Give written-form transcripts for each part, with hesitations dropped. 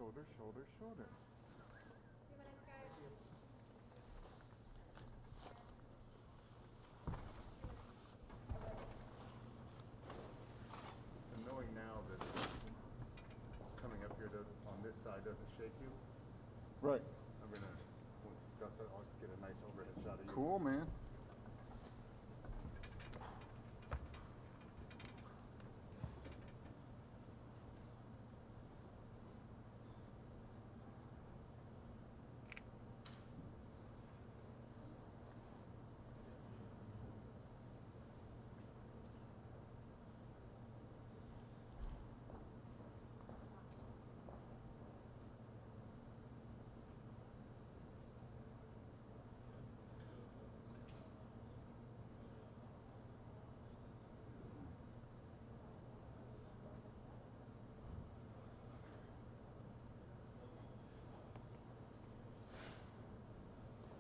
shoulder, shoulder, shoulder. And knowing now that coming up here on this side doesn't shake you, Right. I'm gonna, once it does that, I'll get a nice overhead shot of you. Cool, man.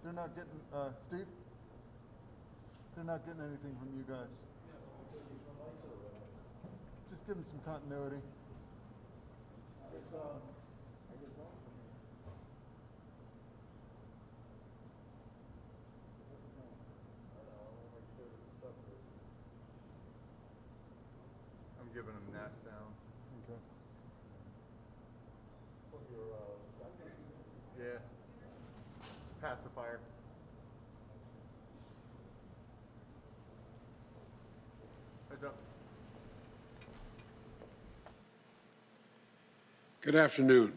They're not getting, Steve? They're not getting anything from you guys. Just give them some continuity. I'm giving them Nash sound. Okay. Yeah. Pacifier. Heads up. Good afternoon.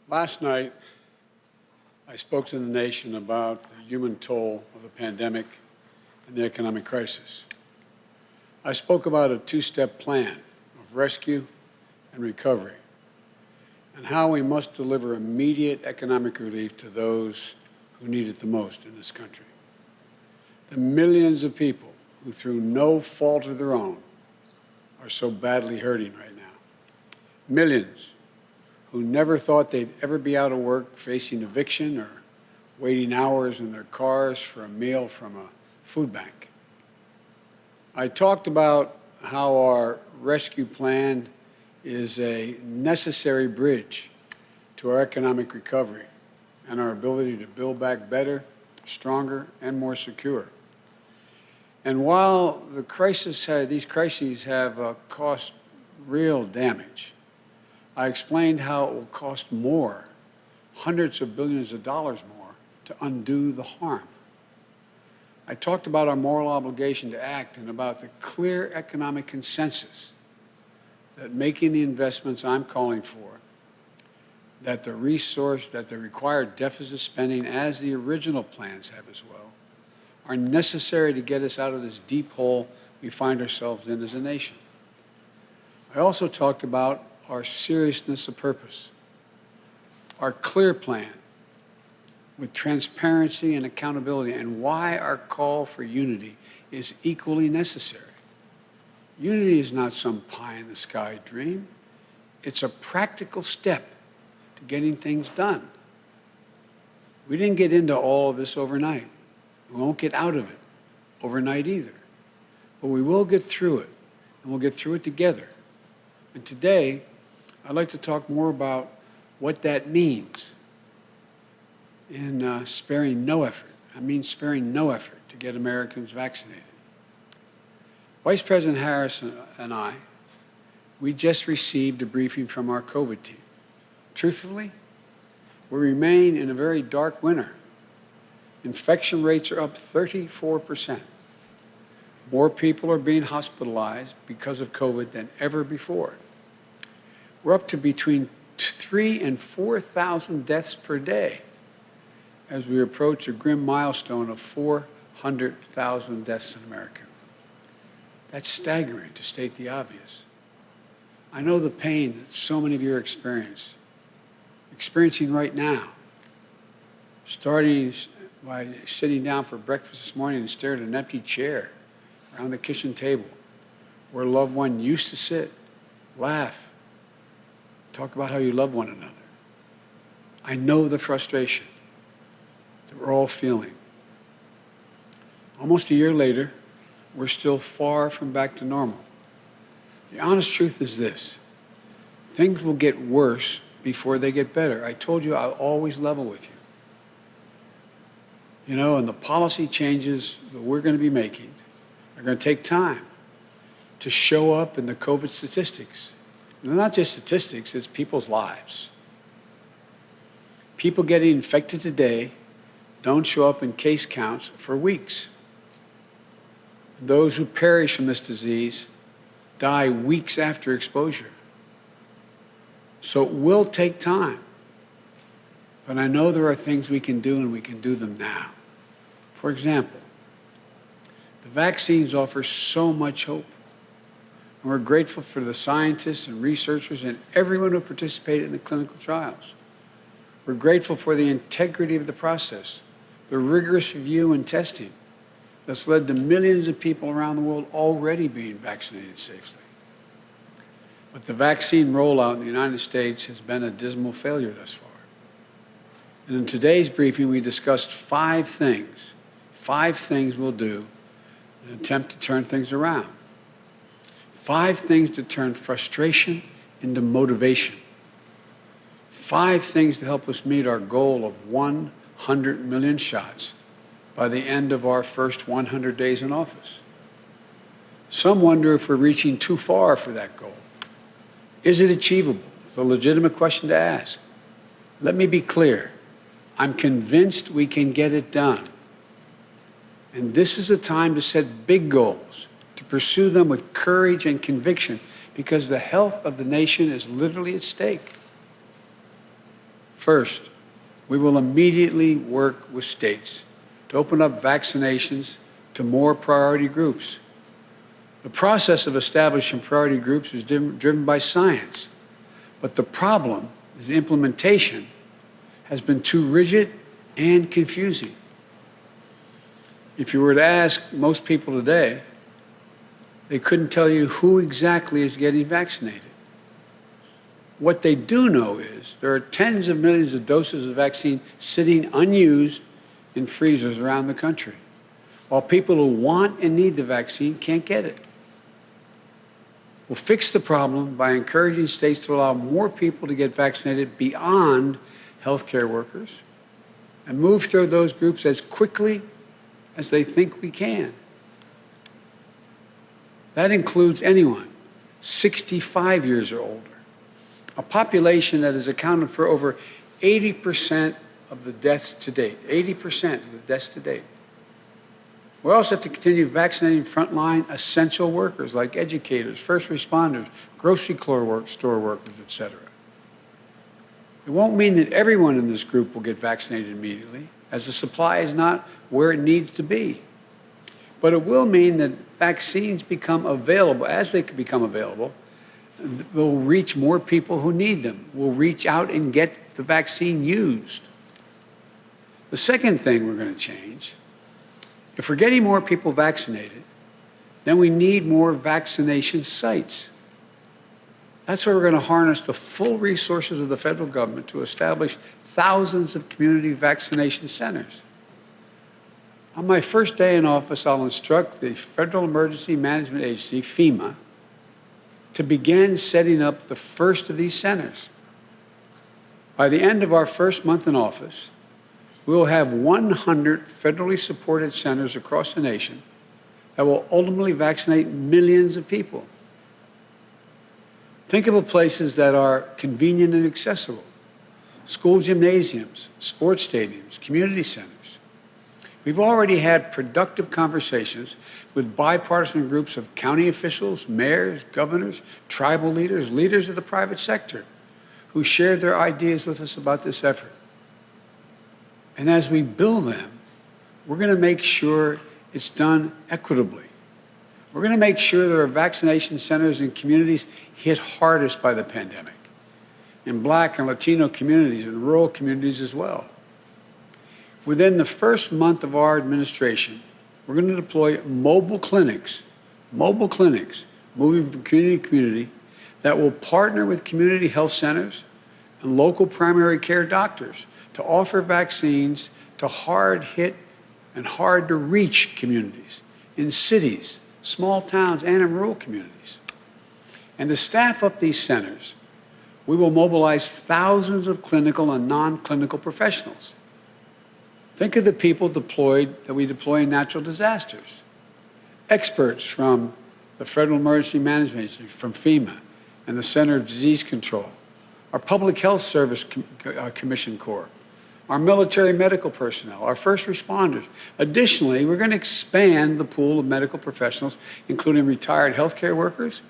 Last night, I spoke to the nation about the human toll of the pandemic and the economic crisis. I spoke about a two-step plan of rescue and recovery and how we must deliver immediate economic relief to those who need it the most in this country. The millions of people who, through no fault of their own, are so badly hurting right now. Millions who never thought they'd ever be out of work, facing eviction or waiting hours in their cars for a meal from a food bank. I talked about how our rescue plan is a necessary bridge to our economic recovery and our ability to build back better, stronger, and more secure. And while these crises have caused real damage, I explained how it will cost more, hundreds of billions of dollars more, to undo the harm. I talked about our moral obligation to act and about the clear economic consensus that making the investments I'm calling for, that the required deficit spending, as the original plans have as well, are necessary to get us out of this deep hole we find ourselves in as a nation. I also talked about our seriousness of purpose, our clear plan with transparency and accountability, and why our call for unity is equally necessary. Unity is not some pie-in-the-sky dream. It's a practical step to getting things done. We didn't get into all of this overnight. We won't get out of it overnight either. But we will get through it, and we'll get through it together. And today, I'd like to talk more about what that means in sparing no effort. I mean sparing no effort to get Americans vaccinated. Vice President Harris and I, we just received a briefing from our COVID team. Truthfully, we remain in a very dark winter. Infection rates are up 34%. More people are being hospitalized because of COVID than ever before. We're up to between 3,000 and 4,000 deaths per day as we approach a grim milestone of 400,000 deaths in America. That's staggering, to state the obvious. I know the pain that so many of you are experiencing right now, starting by sitting down for breakfast this morning and staring at an empty chair around the kitchen table where a loved one used to sit, laugh, talk about how you love one another. I know the frustration that we're all feeling. Almost a year later, we're still far from back to normal. The honest truth is this: things will get worse before they get better. I told you I'll always level with you. You know, and the policy changes that we're going to be making are going to take time to show up in the COVID statistics. And they're not just statistics, it's people's lives. People getting infected today don't show up in case counts for weeks. Those who perish from this disease die weeks after exposure. So it will take time. But I know there are things we can do, and we can do them now. For example, the vaccines offer so much hope. And we're grateful for the scientists and researchers and everyone who participated in the clinical trials. We're grateful for the integrity of the process, the rigorous review and testing that's led to millions of people around the world already being vaccinated safely. But the vaccine rollout in the United States has been a dismal failure thus far. And in today's briefing, we discussed five things we'll do in an attempt to turn things around. 5 things to turn frustration into motivation. 5 things to help us meet our goal of 100 million shots by the end of our first 100 days in office. Some wonder if we're reaching too far for that goal. Is it achievable? It's a legitimate question to ask. Let me be clear. I'm convinced we can get it done. And this is a time to set big goals, to pursue them with courage and conviction, because the health of the nation is literally at stake. First, we will immediately work with states to open up vaccinations to more priority groups. The process of establishing priority groups is driven by science, but the problem is the implementation has been too rigid and confusing. If you were to ask most people today, they couldn't tell you who exactly is getting vaccinated. What they do know is there are tens of millions of doses of vaccine sitting unused in freezers around the country, while people who want and need the vaccine can't get it. We'll fix the problem by encouraging states to allow more people to get vaccinated beyond healthcare workers and move through those groups as quickly as they think we can. That includes anyone 65 years or older, a population that has accounted for over 80% of the deaths to date, 80% of the deaths to date. We also have to continue vaccinating frontline essential workers like educators, first responders, grocery store workers, etc. It won't mean that everyone in this group will get vaccinated immediately, as the supply is not where it needs to be. But it will mean that vaccines become available, as they become available, will reach more people who need them, will reach out and get the vaccine used. The second thing we're going to change, if we're getting more people vaccinated, then we need more vaccination sites. That's where we're going to harness the full resources of the federal government to establish thousands of community vaccination centers. On my first day in office, I'll instruct the Federal Emergency Management Agency, FEMA, to begin setting up the first of these centers. By the end of our first month in office, we will have 100 federally supported centers across the nation that will ultimately vaccinate millions of people. Think of the places that are convenient and accessible: school gymnasiums, sports stadiums, community centers. We've already had productive conversations with bipartisan groups of county officials, mayors, governors, tribal leaders, leaders of the private sector, who shared their ideas with us about this effort. And as we build them, we're going to make sure it's done equitably. We're going to make sure there are vaccination centers in communities hit hardest by the pandemic, in Black and Latino communities and rural communities as well. Within the first month of our administration, we're going to deploy mobile clinics, moving from community to community, that will partner with community health centers and local primary care doctors to offer vaccines to hard-hit and hard-to-reach communities in cities, small towns, and in rural communities. And to staff up these centers, we will mobilize thousands of clinical and non-clinical professionals. Think of the people that we deploy in natural disasters. Experts from the Federal Emergency Management Agency, from FEMA, and the Center of Disease Control, our Public Health Service Commission Corps, our military medical personnel, our first responders. Additionally, we're going to expand the pool of medical professionals, including retired healthcare workers,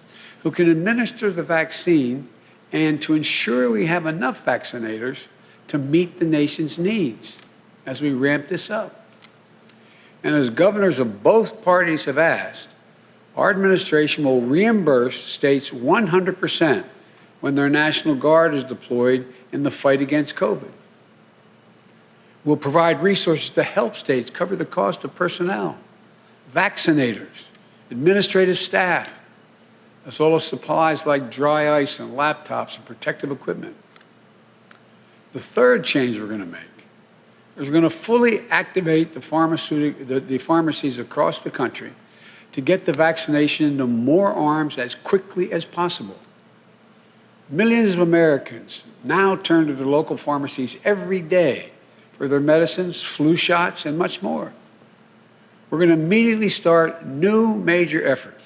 who can administer the vaccine and to ensure we have enough vaccinators to meet the nation's needs as we ramp this up. And as governors of both parties have asked, our administration will reimburse states 100% when their National Guard is deployed in the fight against COVID. We'll provide resources to help states cover the cost of personnel, vaccinators, administrative staff, as well as supplies like dry ice and laptops and protective equipment. The third change we're going to make is we're going to fully activate the pharmacies across the country to get the vaccination into more arms as quickly as possible. Millions of Americans now turn to their local pharmacies every day for their medicines, flu shots, and much more. We're going to immediately start a new major effort,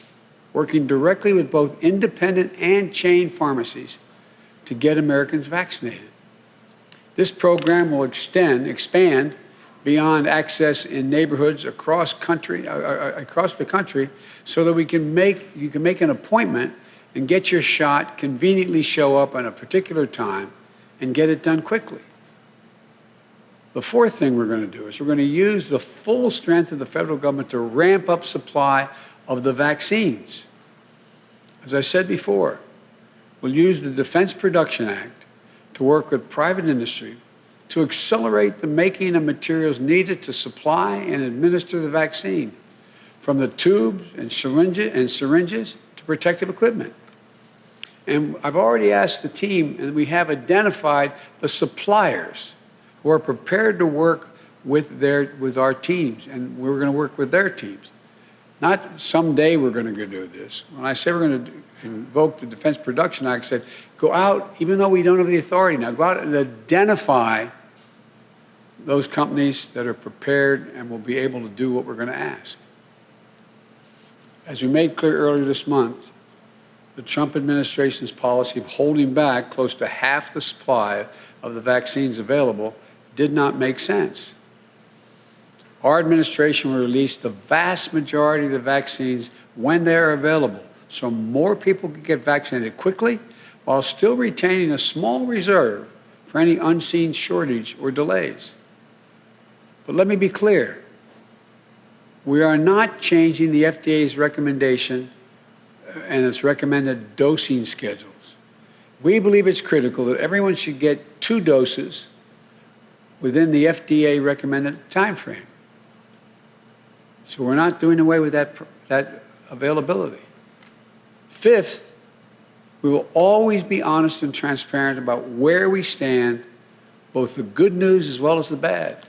working directly with both independent and chain pharmacies to get Americans vaccinated. This program will expand beyond access in neighborhoods across the country so that you can make an appointment and get your shot, conveniently show up at a particular time, and get it done quickly. The fourth thing we're going to do is we're going to use the full strength of the federal government to ramp up supply of the vaccines. As I said before, we'll use the Defense Production Act to work with private industry to accelerate the making of materials needed to supply and administer the vaccine, from the tubes and syringes to protective equipment. And I've already asked the team, and we have identified the suppliers who are prepared to work with our teams, and we're going to work with their teams. Not someday we're going to go do this. When I say we're going to invoke the Defense Production Act, I said, go out, even though we don't have the authority now, go out and identify those companies that are prepared and will be able to do what we're going to ask. As we made clear earlier this month, the Trump administration's policy of holding back close to half the supply of the vaccines available did not make sense. Our administration will release the vast majority of the vaccines when they are available, so more people can get vaccinated quickly while still retaining a small reserve for any unseen shortage or delays. But let me be clear. We are not changing the FDA's recommendation and its recommended dosing schedules. We believe it's critical that everyone should get 2 doses within the FDA recommended time frame. So we're not doing away with that availability. Fifth, we will always be honest and transparent about where we stand, both the good news as well as the bad.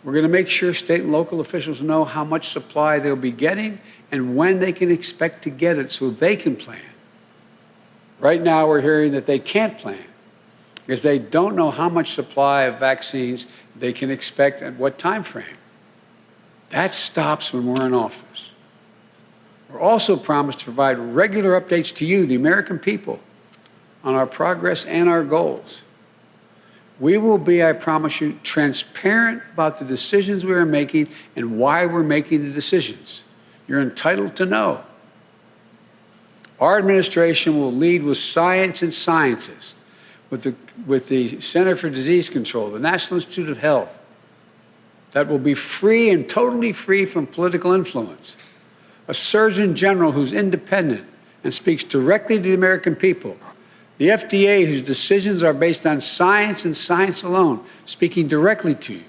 We're going to make sure state and local officials know how much supply they'll be getting and when they can expect to get it so they can plan. Right now, we're hearing that they can't plan because they don't know how much supply of vaccines they can expect at what time frame. That stops when we're in office. We're also promised to provide regular updates to you, the American people, on our progress and our goals. We will be, I promise you, transparent about the decisions we are making and why we're making the decisions. You're entitled to know. Our administration will lead with science and scientists, with the Center for Disease Control, the National Institute of Health, that will be free and totally free from political influence. A Surgeon General who's independent and speaks directly to the American people. The FDA, whose decisions are based on science and science alone, speaking directly to you.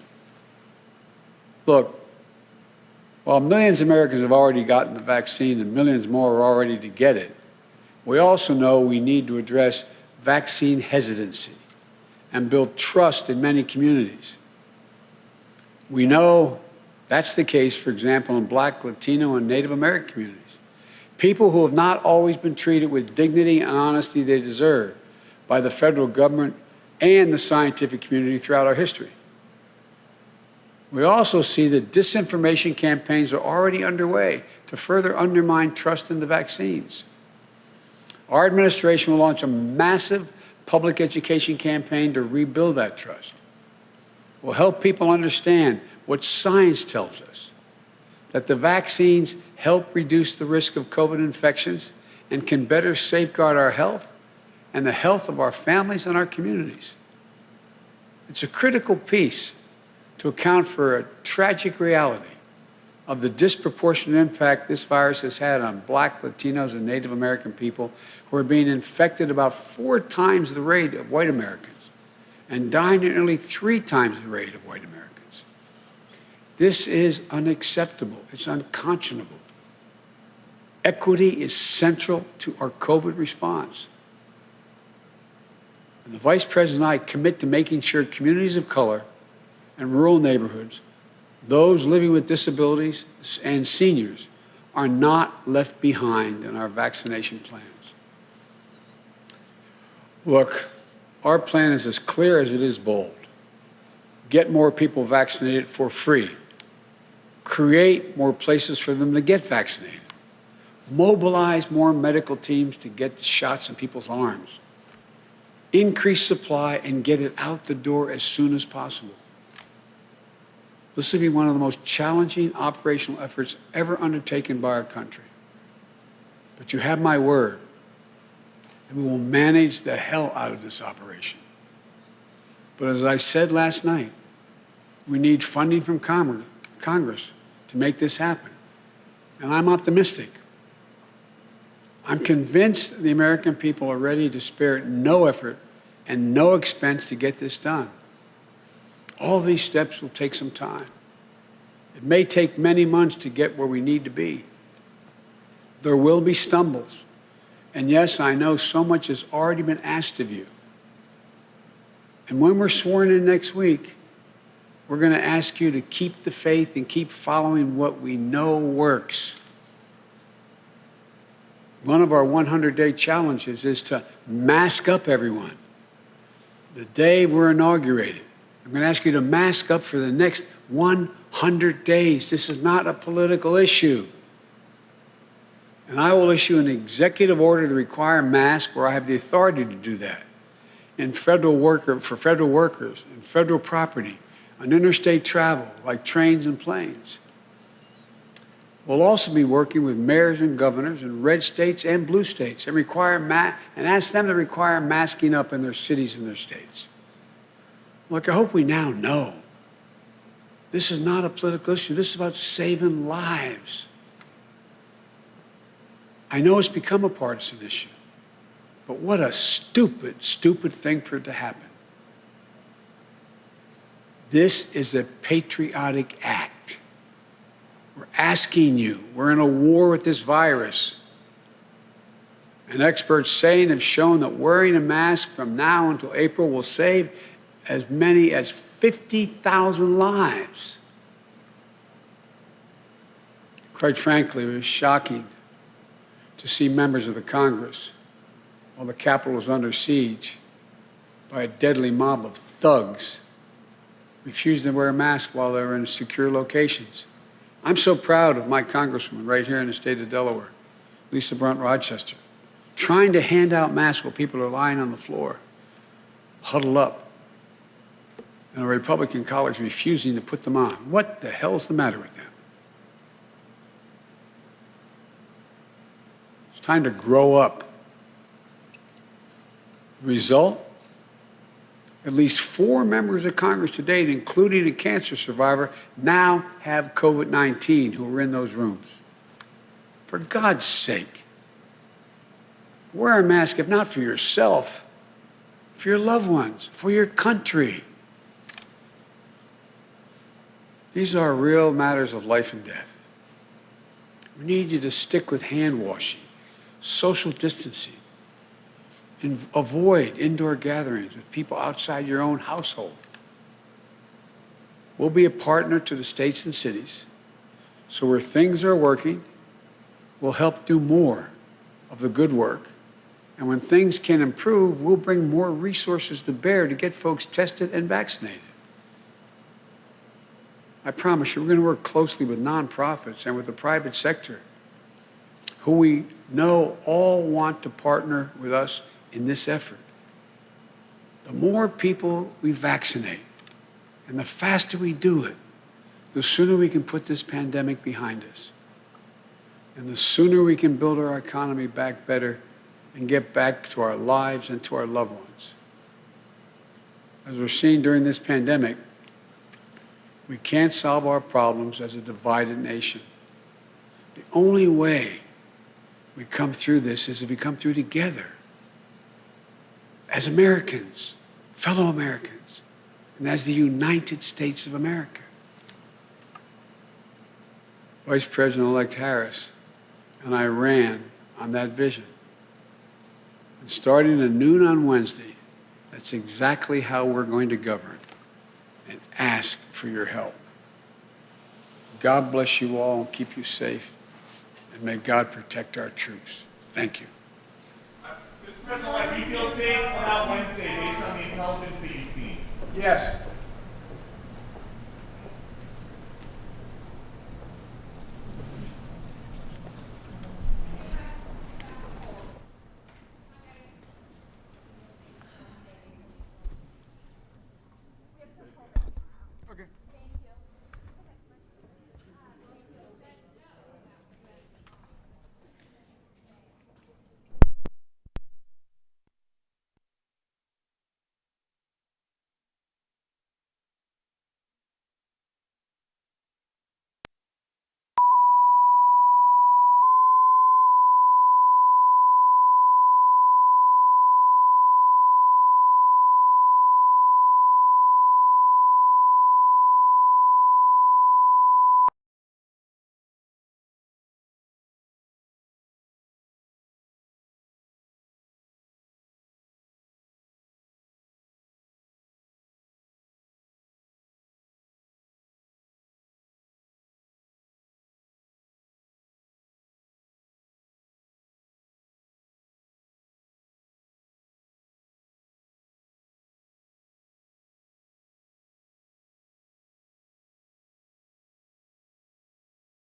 Look, while millions of Americans have already gotten the vaccine and millions more are already to get it, we also know we need to address vaccine hesitancy and build trust in many communities. We know that's the case, for example, in Black, Latino, and Native American communities. People who have not always been treated with dignity and honesty they deserve, by the federal government and the scientific community throughout our history. We also see that disinformation campaigns are already underway to further undermine trust in the vaccines. Our administration will launch a massive public education campaign to rebuild that trust. We'll help people understand what science tells us, that the vaccines help reduce the risk of COVID infections and can better safeguard our health and the health of our families and our communities. It's a critical piece to account for a tragic reality of the disproportionate impact this virus has had on Black, Latinos, and Native American people who are being infected about 4 times the rate of white Americans and dying at nearly 3 times the rate of white Americans. This is unacceptable. It's unconscionable. Equity is central to our COVID response. And the Vice President and I commit to making sure communities of color and rural neighborhoods, those living with disabilities and seniors, are not left behind in our vaccination plans. Look, our plan is as clear as it is bold. Get more people vaccinated for free. Create more places for them to get vaccinated. Mobilize more medical teams to get the shots in people's arms. Increase supply and get it out the door as soon as possible. This will be one of the most challenging operational efforts ever undertaken by our country. But you have my word that we will manage the hell out of this operation. But as I said last night, we need funding from Congress to make this happen. And I'm optimistic. I'm convinced the American people are ready to spare no effort and no expense to get this done. All these steps will take some time. It may take many months to get where we need to be. There will be stumbles. And yes, I know so much has already been asked of you. And when we're sworn in next week, we're going to ask you to keep the faith and keep following what we know works. One of our 100-day challenges is to mask up everyone. The day we're inaugurated, I'm going to ask you to mask up for the next 100 days. This is not a political issue. And I will issue an executive order to require masks where I have the authority to do that. For federal workers, and federal property, on interstate travel, like trains and planes. We'll also be working with mayors and governors in red states and blue states and ask them to require masking up in their cities and their states. Look, I hope we now know this is not a political issue. This is about saving lives. I know it's become a partisan issue, but what a stupid, stupid thing for it to happen. This is a patriotic act. We're asking you. We're in a war with this virus. And experts saying have shown that wearing a mask from now until April will save as many as 50,000 lives. Quite frankly, it was shocking to see members of the Congress, while the Capitol was under siege by a deadly mob of thugs, refused to wear a mask while they were in secure locations. I'm so proud of my congresswoman right here in the state of Delaware, Lisa Brunt Rochester, trying to hand out masks while people are lying on the floor, huddled up, and a Republican colleagues refusing to put them on. What the hell's the matter with them? It's time to grow up. The result? At least 4 members of Congress to date, including a cancer survivor, now have COVID-19 who are in those rooms. For God's sake, wear a mask, if not for yourself, for your loved ones, for your country. These are real matters of life and death. We need you to stick with hand washing, social distancing, and avoid indoor gatherings with people outside your own household. We'll be a partner to the states and cities, so where things are working, we'll help do more of the good work And when things can improve, we'll bring more resources to bear to get folks tested and vaccinated. I promise you, we're going to work closely with nonprofits and with the private sector, who we know all want to partner with us in this effort. The more people we vaccinate, and the faster we do it, the sooner we can put this pandemic behind us. And the sooner we can build our economy back better and get back to our lives and to our loved ones. As we're seeing during this pandemic, we can't solve our problems as a divided nation. The only way we come through this is if we come through together as Americans, fellow Americans, and as the United States of America. Vice President-elect Harris and I ran on that vision. And starting at noon on Wednesday, that's exactly how we're going to govern and ask for your help. God bless you all and keep you safe, and may God protect our troops. Thank you. Mr. President, do you feel safe about Wednesday based on the intelligence that you've seen? Yes.